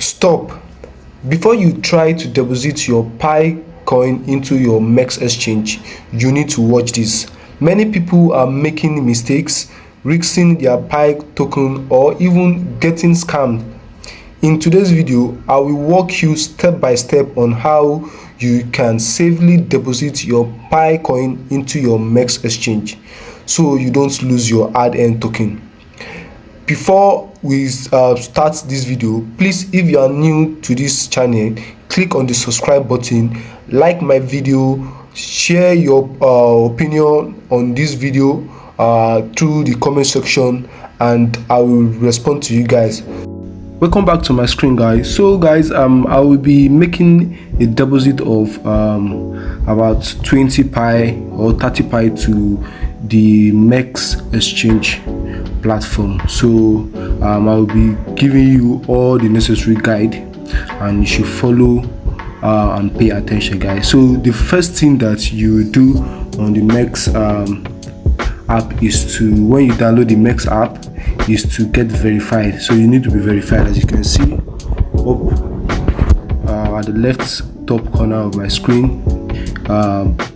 Stop. Before you try to deposit your Pi coin into your MEXC exchange, you need to watch this. Many people are making mistakes, risking their Pi token, or even getting scammed. In today's video, I will walk you step by step on how you can safely deposit your Pi coin into your MEXC exchange so you don't lose your hard-earned token. Before we start this video, please, if you are new to this channel, click on the subscribe button, like my video, share your opinion on this video through the comment section, and I will respond to you guys. Welcome back to my screen, guys. So guys, I will be making a deposit of about 20 Pi or 30 Pi to the MEXC exchange platform. So I will be giving you all the necessary guide, and you should follow and pay attention, guys. So the first thing that you do on the MEXC app is to, when you download the MEXC app, is to get verified. So you need to be verified. As you can see up at the left top corner of my screen,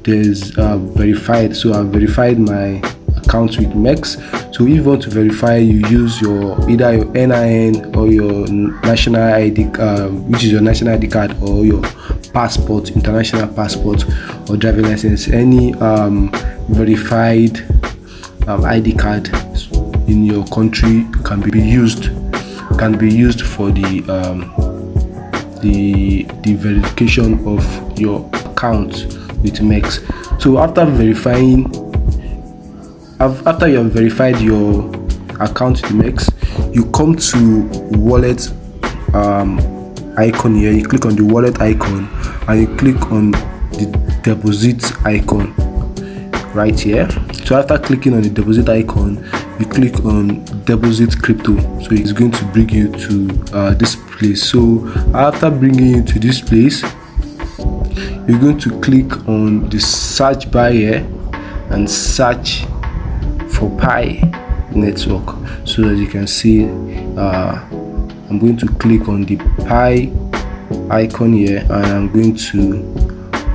there's verified. So I've verified my account with MEXC. So if you want to verify, you use either your NIN or your national ID, which is your national ID card, or your passport, international passport or driving license. Any verified ID card in your country can be used for the verification of your account with MEXC. So after you have verified your account with MEXC, you come to wallet icon here. You click on the wallet icon and you click on the deposit icon right here. So after clicking on the deposit icon, you click on deposit crypto. So it's going to bring you to this place. So after bringing you to this place, you're going to click on the search bar here and search for Pi network. So as you can see, I'm going to click on the Pi icon here, and I'm going to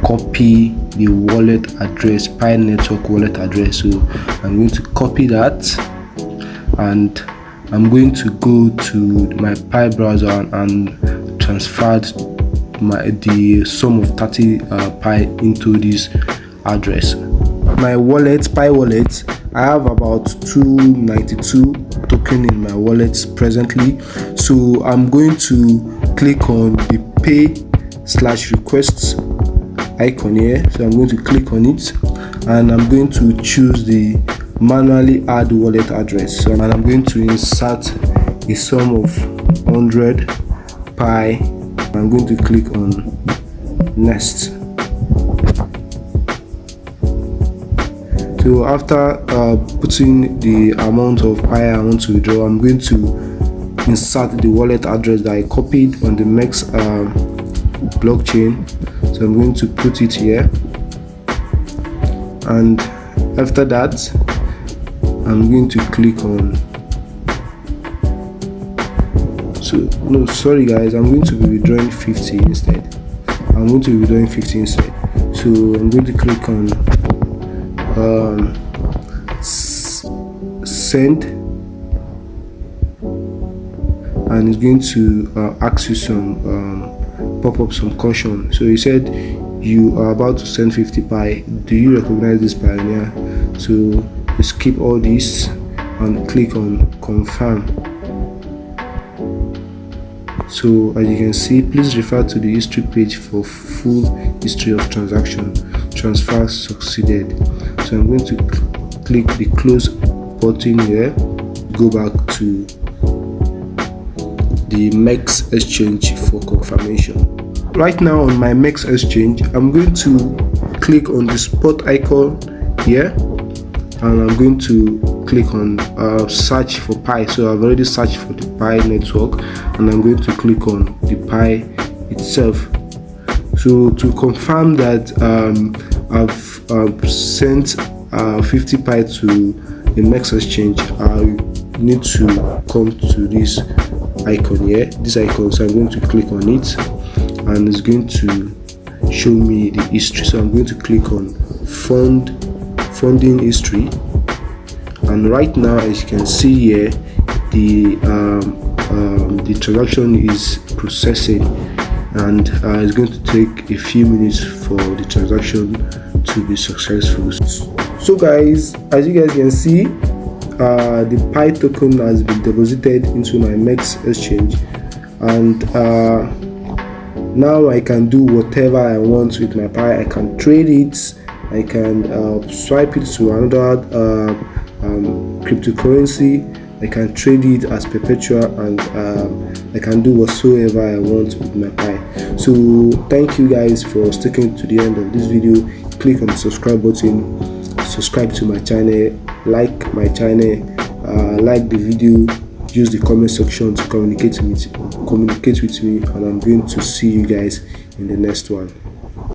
copy the wallet address, Pi network wallet address. So I'm going to copy that, and I'm going to go to my Pi browser and transfer the sum of 30 Pi into this address. My wallet, Pi wallet, I have about 292 token in my wallet presently. So I'm going to click on the pay/requests icon here. So I'm going to click on it, and I'm going to choose the manually add wallet address. So, and I'm going to insert a sum of 100 Pi. I'm going to click on next. So after putting the amount of Pi I want to withdraw, I'm going to insert the wallet address that I copied on the MEXC blockchain. So I'm going to put it here, and after that I'm going to click on, no, sorry guys, I'm going to be withdrawing 50 instead. So I'm going to click on send, and it's going to ask you some pop up some caution. So he said you are about to send 50 Pi. Do you recognize this pioneer? So skip all this and click on confirm. So as you can see, please refer to the history page for full history of transaction. Transfer succeeded. So I'm going to click the close button here, go back to the MEXC exchange for confirmation. Right now on my MEXC exchange, I'm going to click on the spot icon here, and I'm going to click on search for Pi. So I've already searched for the Pi network, and I'm going to click on the Pi itself. So to confirm that I've sent 50 Pi to the MEXC exchange, you need to come to this icon here, this icon. So I'm going to click on it, and it's going to show me the history. So I'm going to click on funding history, and right now, as you can see here, the transaction is processing, and it's going to take a few minutes for the transaction to be successful. So guys, as you guys can see, the Pi token has been deposited into my MEXC Exchange, and now I can do whatever I want with my Pi. I can trade it, I can swipe it to another cryptocurrency, I can trade it as perpetual, and I can do whatsoever I want with my Pi. So thank you guys for sticking to the end of this video. Click on the subscribe button, subscribe to my channel, like my channel, like the video, use the comment section to communicate with me, and I'm going to see you guys in the next one.